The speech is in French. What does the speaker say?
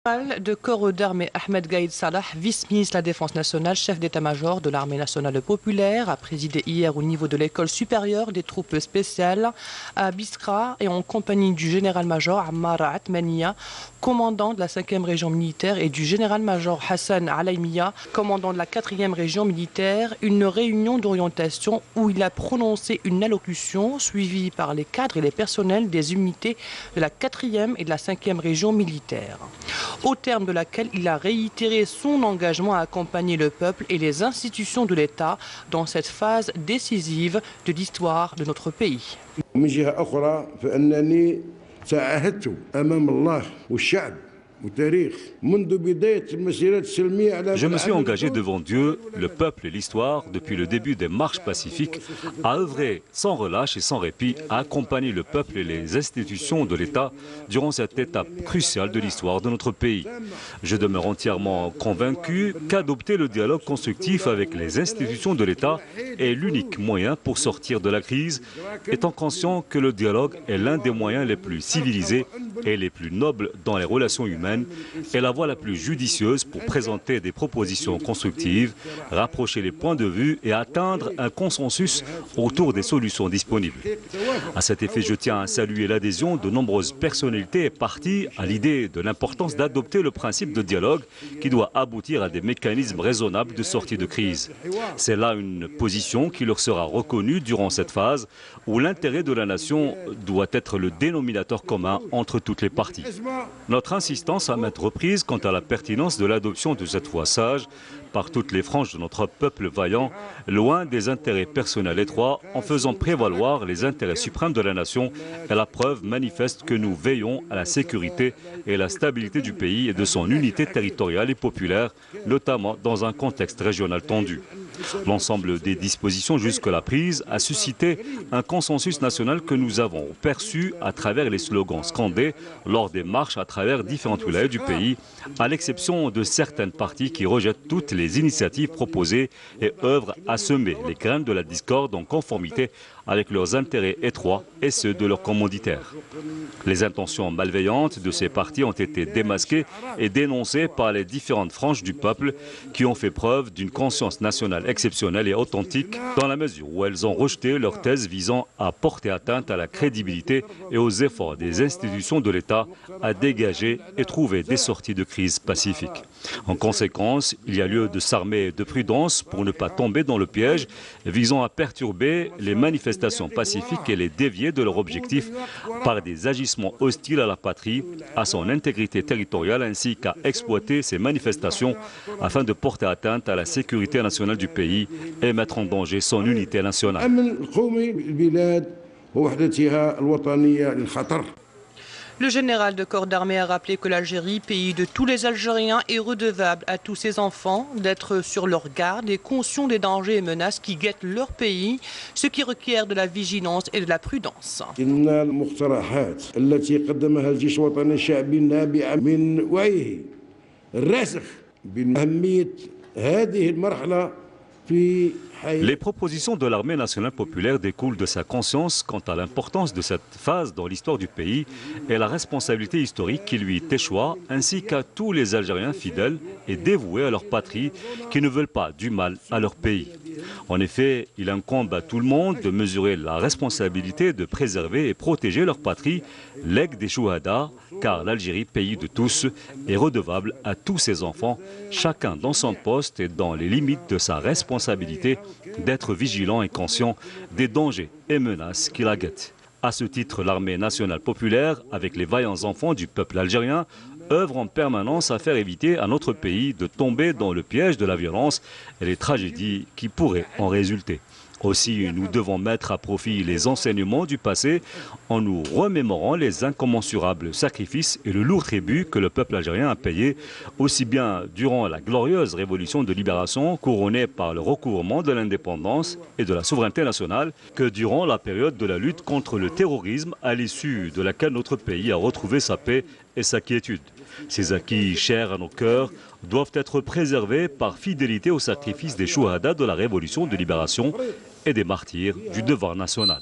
De corps d'armée Ahmed Gaïd Salah, vice-ministre de la Défense nationale, chef d'état-major de l'armée nationale populaire, a présidé hier au niveau de l'école supérieure des troupes spéciales à Biskra et en compagnie du général-major Ammar Atmania, commandant de la 5e région militaire, et du général-major Hassan Alaimia, commandant de la 4e région militaire, une réunion d'orientation où il a prononcé une allocution suivie par les cadres et les personnels des unités de la 4e et de la 5e région militaire, au terme de laquelle il a réitéré son engagement à accompagner le peuple et les institutions de l'État dans cette phase décisive de l'histoire de notre pays. Je me suis engagé devant Dieu, le peuple et l'histoire, depuis le début des marches pacifiques, à œuvrer sans relâche et sans répit, à accompagner le peuple et les institutions de l'État durant cette étape cruciale de l'histoire de notre pays. Je demeure entièrement convaincu qu'adopter le dialogue constructif avec les institutions de l'État est l'unique moyen pour sortir de la crise, étant conscient que le dialogue est l'un des moyens les plus civilisés et les plus nobles dans les relations humaines, est la voie la plus judicieuse pour présenter des propositions constructives, rapprocher les points de vue et atteindre un consensus autour des solutions disponibles. À cet effet, je tiens à saluer l'adhésion de nombreuses personnalités et partis à l'idée de l'importance d'adopter le principe de dialogue qui doit aboutir à des mécanismes raisonnables de sortie de crise. C'est là une position qui leur sera reconnue durant cette phase où l'intérêt de la nation doit être le dénominateur commun entre toutes les parties. Notre insistance à maintes reprises quant à la pertinence de l'adoption de cette voie sage par toutes les franges de notre peuple vaillant, loin des intérêts personnels étroits, en faisant prévaloir les intérêts suprêmes de la nation, est la preuve manifeste que nous veillons à la sécurité et la stabilité du pays et de son unité territoriale et populaire, notamment dans un contexte régional tendu. L'ensemble des dispositions jusque-là prises a suscité un consensus national que nous avons perçu à travers les slogans scandés lors des marches à travers différentes wilayas du pays, à l'exception de certaines parties qui rejettent toutes les initiatives proposées et œuvrent à semer les graines de la discorde en conformité avec leurs intérêts étroits et ceux de leurs commanditaires. Les intentions malveillantes de ces partis ont été démasquées et dénoncées par les différentes franges du peuple qui ont fait preuve d'une conscience nationale exceptionnelle et authentique dans la mesure où elles ont rejeté leurs thèses visant à porter atteinte à la crédibilité et aux efforts des institutions de l'État à dégager et trouver des sorties de crise pacifiques. En conséquence, il y a lieu de s'armer de prudence pour ne pas tomber dans le piège visant à perturber les manifestations pacifiques et les dévier de leur objectif par des agissements hostiles à la patrie, à son intégrité territoriale ainsi qu'à exploiter ces manifestations afin de porter atteinte à la sécurité nationale du pays et mettre en danger son unité nationale. Le général de corps d'armée a rappelé que l'Algérie, pays de tous les Algériens, est redevable à tous ses enfants d'être sur leur garde et conscient des dangers et menaces qui guettent leur pays, ce qui requiert de la vigilance et de la prudence. Les propositions de l'armée nationale populaire découlent de sa conscience quant à l'importance de cette phase dans l'histoire du pays et la responsabilité historique qui lui échoit, ainsi qu'à tous les Algériens fidèles et dévoués à leur patrie qui ne veulent pas du mal à leur pays. En effet, il incombe à tout le monde de mesurer la responsabilité de préserver et protéger leur patrie, legs des chouhadas, car l'Algérie, pays de tous, est redevable à tous ses enfants, chacun dans son poste et dans les limites de sa responsabilité d'être vigilant et conscient des dangers et menaces qui la guettent. À ce titre, l'armée nationale populaire, avec les vaillants enfants du peuple algérien, œuvre en permanence à faire éviter à notre pays de tomber dans le piège de la violence et les tragédies qui pourraient en résulter. Aussi, nous devons mettre à profit les enseignements du passé en nous remémorant les incommensurables sacrifices et le lourd tribut que le peuple algérien a payé, aussi bien durant la glorieuse révolution de libération couronnée par le recouvrement de l'indépendance et de la souveraineté nationale, que durant la période de la lutte contre le terrorisme à l'issue de laquelle notre pays a retrouvé sa paix et sa quiétude. Ces acquis chers à nos cœurs doivent être préservés par fidélité au sacrifice des chouhadas de la révolution de libération et des martyrs du devoir national.